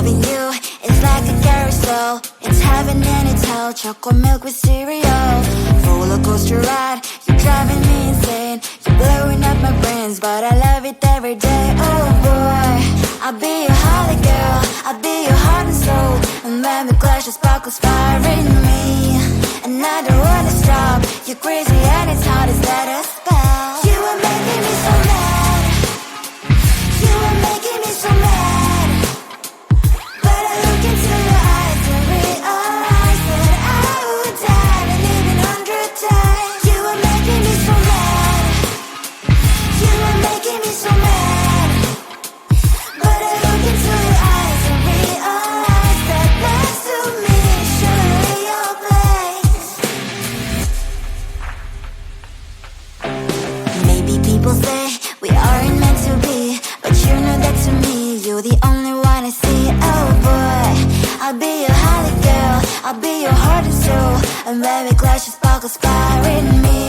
Loving you is like a carousel. It's heaven and it's hell. Chocolate milk with cereal. Roller coaster ride. You're driving me insane. You're blowing up my brains, but I love it every day. Oh boy, I'll be your holly girl. I'll be your heart and soul. And when we clash, the sparkles fire in me. And I don't wanna stop. You're crazy and it's hard as let us spell. You are making me so mad. You are making me so mad. But I look into your eyes and realize that I would die and even 100 times. You are making me so mad. You are making me so mad. But I look into your eyes and realize that next to me is surely your place. Maybe people say we aren't meant to be, but you know that to me, you're the only one I see. Oh boy, I'll be your holly girl. I'll be your heart and soul. And when we clash, the sparkles fire in me.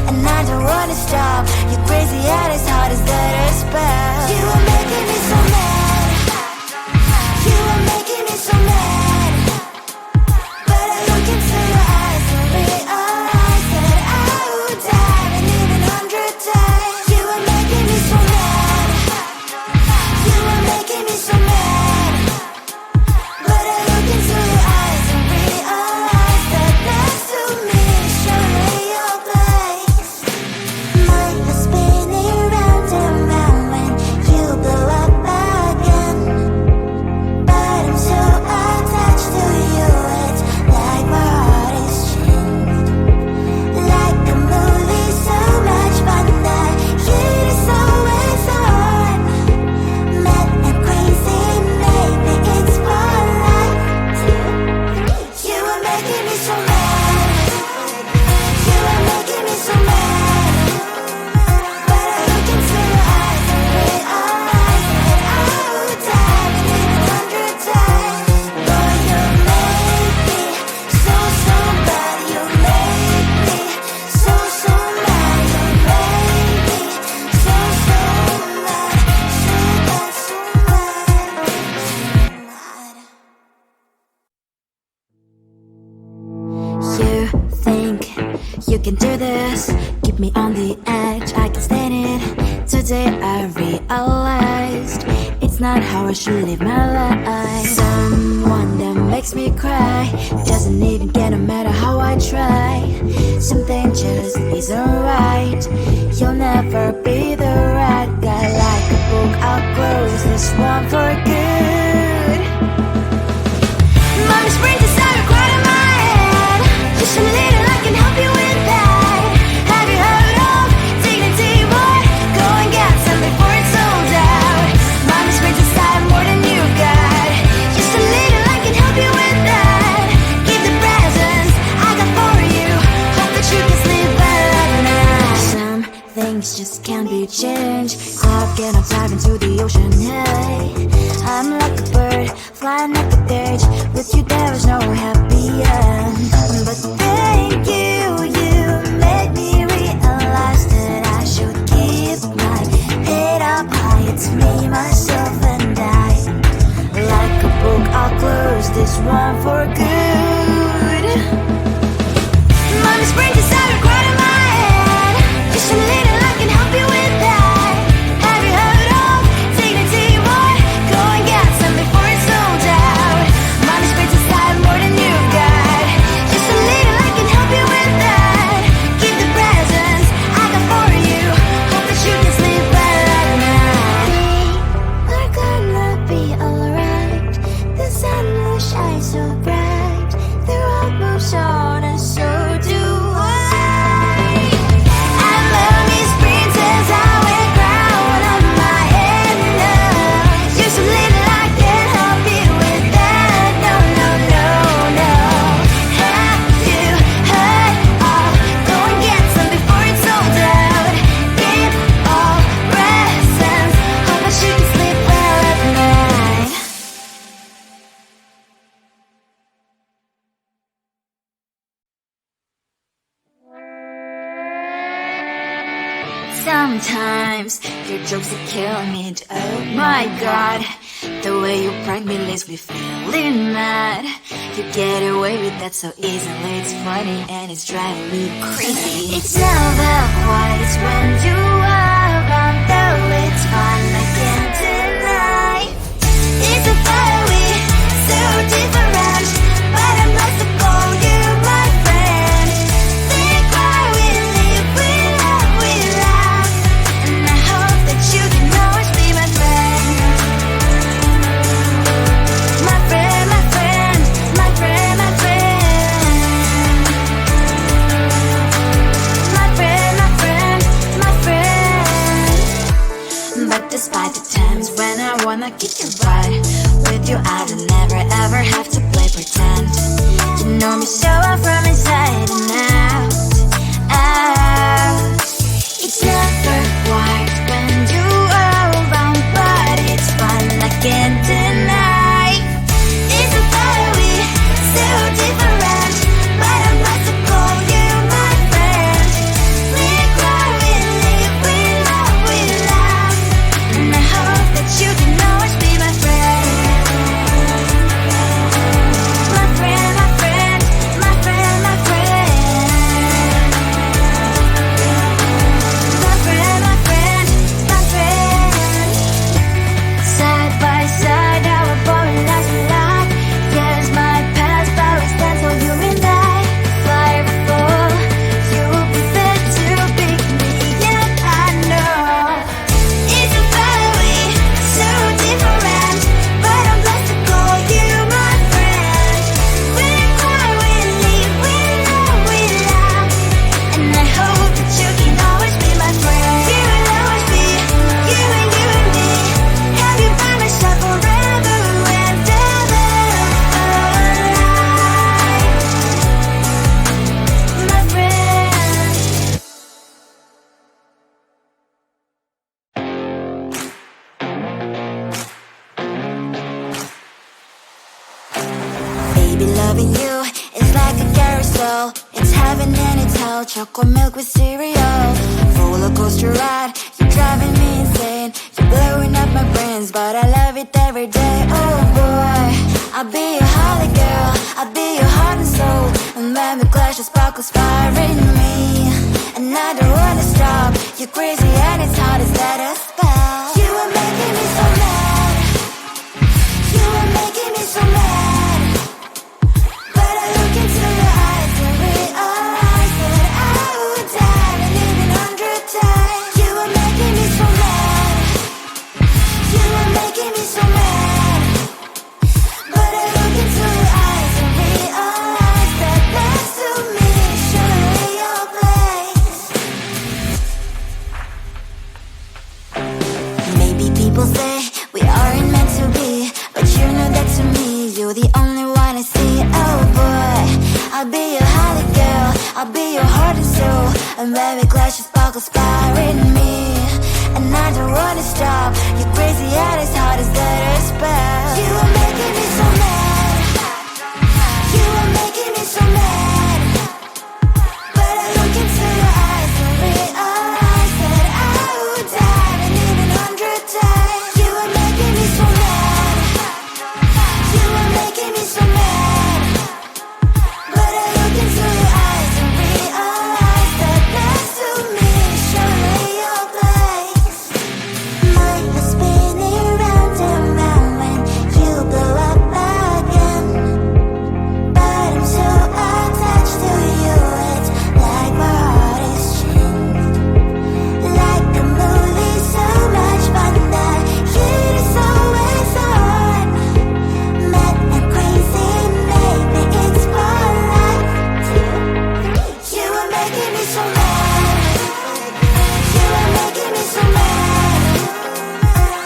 And I don't wanna stop. You're crazy and as hard as that a spell. You are making me so mad. You are making me so mad. But I look into your eyes and realize that I would die and even 100 times. You are making me so mad. You are making me so mad. But I look into your eyes and realize that next to me is surely your place. Mind was spinning round and round when you blow up again. But I'm so attached to you, it's like my heart is chained. Like a movie, so much fun that it is always on. Mad and crazy, maybe it's for life. 2, 3. You are making me so mad. You are making me so mad. But I look into your eyes and realize that I would die and even 100 times. Boy, you make me so, so bad. You make me so, so mad. You make me so, so mad. So bad, so mad. You think you can do this, keep me on the edge, I can stand it. Today I realized it's not how I should live my life. Someone that makes me cry doesn't even care no matter how I try. Something just isn't right. You'll never be the right guy. Like a book, I'll close this one for good. Mommy's brain decided quite in my head. Just a little, I can help you with that. Have you heard of dignity, boy? Go and get some before it's sold out. Mommy's brain decided more than you got. Just a little, I can help you with that. Give the presents I got for you. Hope that you can sleep better at night. Some things just can't be changed. I'll get on dive into the ocean, hey. I'm like a bird, flying like a bird. With you there is no happy end. But thank you, you made me realize that I should keep my head up high. It's me, myself and I. Like a book, I'll close this one for good. Mommy's brain decided quite in my head. Just a little, I can help you with that. Have you heard of dignity, boy? Go and get some before it's sold out. Mommy's brain decided more than you got. Just a little, I can help you with that. Give the presents I got for you. Hope that you can sleep better at night. We're gonna be alright. The sun will shine so bright. The road moves on and so do I. And mommy's princess, I wear crown on my head now. You're so little, I can't help you with that. No, no, no, no. Have you heard of? Go and get some before it's sold out. Give all presents. Hope that you can sleep well at night. Sometimes your jokes are killing me. Oh my god, The way you prank me leaves me feeling mad. You get away with that so easily. It's funny and it's driving me crazy. It's never quite, it's when you are around. Though it's fun, I can't deny. It's a fire we so different, but I must have called you my friend. Think why we live, we love, we laugh, and I hope that you can always be my friend. My friend, my friend, my friend, my friend. My friend, my friend, my friend. But despite the times when I wanna kick your butt, with you I don't never ever have to play pretend. You know me so well from inside and out, out. It's never quite when you are around, but it's fun, I can't deny. It's a fire we so different, but I must have called you my friend. We cry, we live, we love, we laugh, and I hope that you can always be my friend. My friend, my friend, my friend, my friend. My friend, my friend, my friend. Side by side, our boring lives we like. Yes, my past, but we stand so you and I. Fly before you prepare to pick me up, I know. It's a fire we so different, but I'm blessed to call you my friend. We cry, we live, we love, we laugh, and I hope that you can always be my friend. You will always be you and me. Have you by my side forever and ever alive, my friend. Baby, loving you is like a carousel. It's heaven and it's hell. Chocolate milk with cereal. Roller coaster ride. You're driving me insane. You're blowing up my brains, but I love it every day. Oh boy, I'll be your holly girl. I'll be your heart and soul. And when we clash, the sparkles fire in me. And I don't wanna stop. You're crazy and it's hard as let us spell. You are making me so mad. You are making me so mad. But I look into your eyes and realize that I would die and even 100 times. You are making me so mad. You are making me so mad. But I look into your eyes and realize that next to me is surely your place. Maybe people say we aren't meant to be, but you know that to me you're the only one I see. Oh boy, I'll be your holly girl. I'll be your heart and soul. And when we clash, the sparkles fire in me. And I don't wanna stop. You're crazy and as hard as let her spell. You are making me so mad. You are making me so mad. But I look into your eyes and realize that I would die and even 100 times. You are making me so mad. You are making me so mad. But I look into your eyes and realize that next to me is surely your place. My heart's spinning round and round when you blow up again. But I'm so attached to you, it's like my heart is chained. Like a movie, so much fun that heat is always on. Mad and crazy, maybe it's for life. 2, 3. You are making me so mad. You are making me so mad.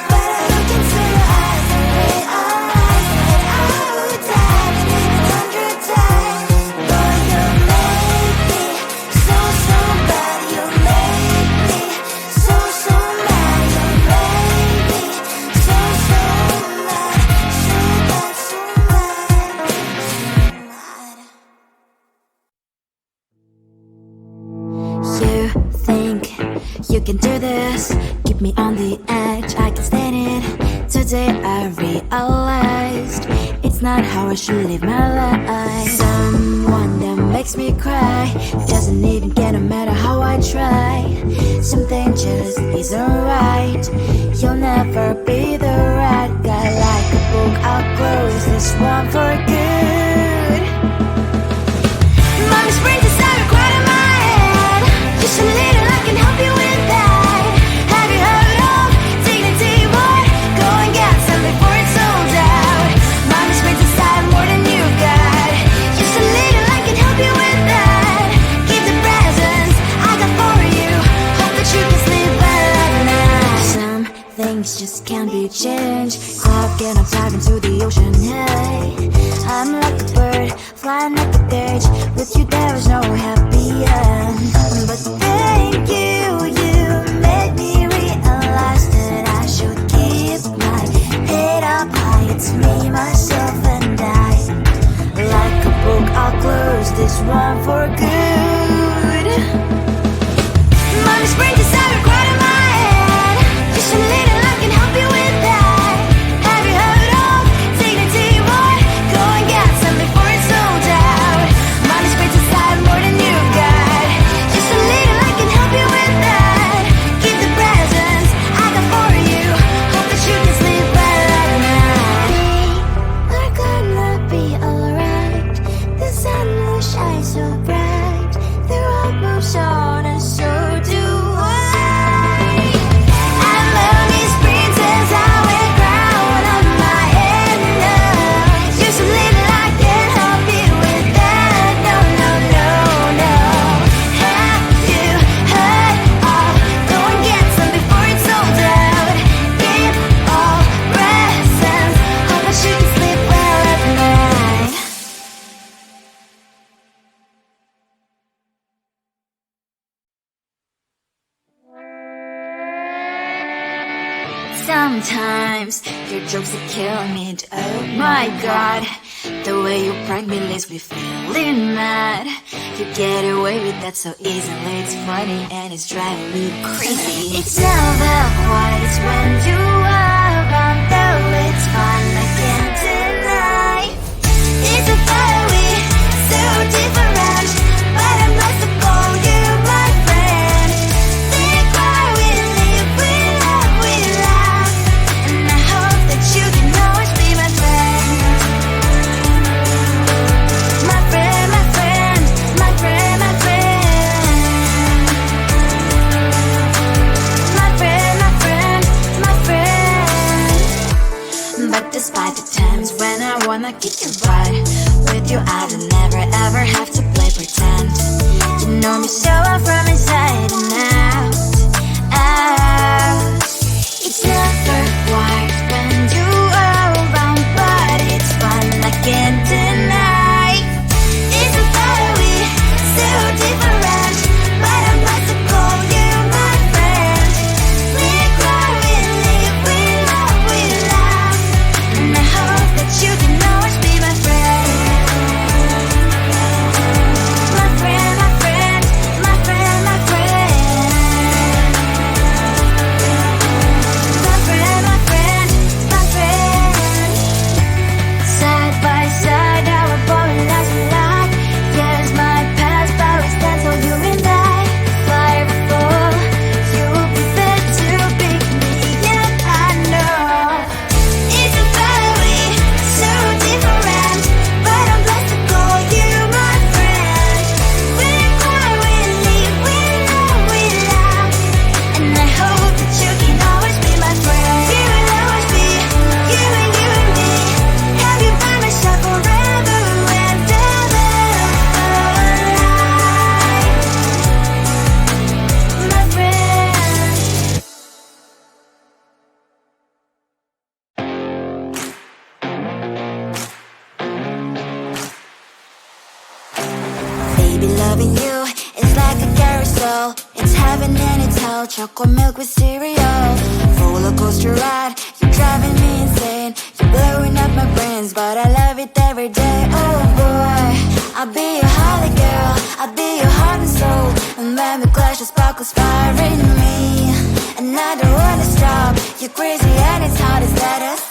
But I look into your eyes and realize that I would die and even 100 times. Boy, you make me so, so bad. You make me so, so mad. You make me so, so mad. So bad, so mad, so mad. You think you can do this? Keep me on the edge, I can stand it. To day I realized it's not how I should live my life. Someone that makes me cry doesn't even get no matter how I try. Something just isn't right. You'll never be the right guy. Like a book, I'll close this one for good. Mommy springs inside a quite in my head. Just a little, I can help you with that. Have you heard of dignity, boy? Go and get some before it's sold out. Mommy springs inside more than you've got. Just a little, I can help you with that. Keep the presents I got for you. Hope that you can sleep well at night. Some things just can't be changed. I'll get on dive into the ocean, hey. I'm like a bird, flying like a cage. With you there is no happy end. But thank you, you made me realize that I should keep my head up high. It's me, myself and I. Like a book, I'll close this one for good. Mommy springs inside a quite in my head. Just a little, I can help you with that. Have you heard of dignity, boy? Go and get some before it's sold out. Mommy springs inside more than you've got. Just a little, I can help you with that. Keep the presents I got for you. Hope that you can sleep well at night. We're gonna be alright. The sun will shine so bright. The road moves on and so do I. And lonely springs as I wear crown on my head now. Just a little, I can help you with that. No, no, no, no. Have you heard of? Go and get some before it's sold out. Keep all presents. Hope that you can sleep well at night. Sometimes your jokes that kill me. Oh my god, the way you prank me leaves me feeling mad. You get away with that so easily. It's funny and it's driving me crazy. It's never quiet when you are around, though it's fun, I can't deny. It's a very so different, but I must call you my friend. Think why we live, we love, we laugh, and I hope that you can always be my friend. My friend, my friend, my friend, my friend. My friend, my friend, my friend. But despite the times when I wanna kick your butt, with you I don't never ever have to play pretend. You know me so well from inside and out, out. It's never quiet when you are around, but it's fun, I can't deny. It's a very so different, but I must call you my friend. We cry, we live, we love, we laugh, and I hope that you can always be my friend. My friend, my friend, my friend, my friend. My friend, my friend, my friend. Side by side, our body lasts a lot. Years might pass, but we stand so you and I. Fire will fall, you'll be there to pick me up, I know. It's a very so different, but I'm blessed to call you my friend. We cry, we live, we love, we laugh, and I hope that you can always be my friend. You will always be you and me. Have you by my side forever and ever alive, my friend. Baby, loving you is like a carousel. It's heaven and it's hell. Chocolate milk with cereal. Roller coaster ride. You're driving me insane. You're blowing up my brains, but I love it every day. Oh boy, I'll be your holly girl. I'll be your heart and soul. And when we clash, the sparkles fire in me, and I don't wanna stop. You're crazy and it's hard as letters.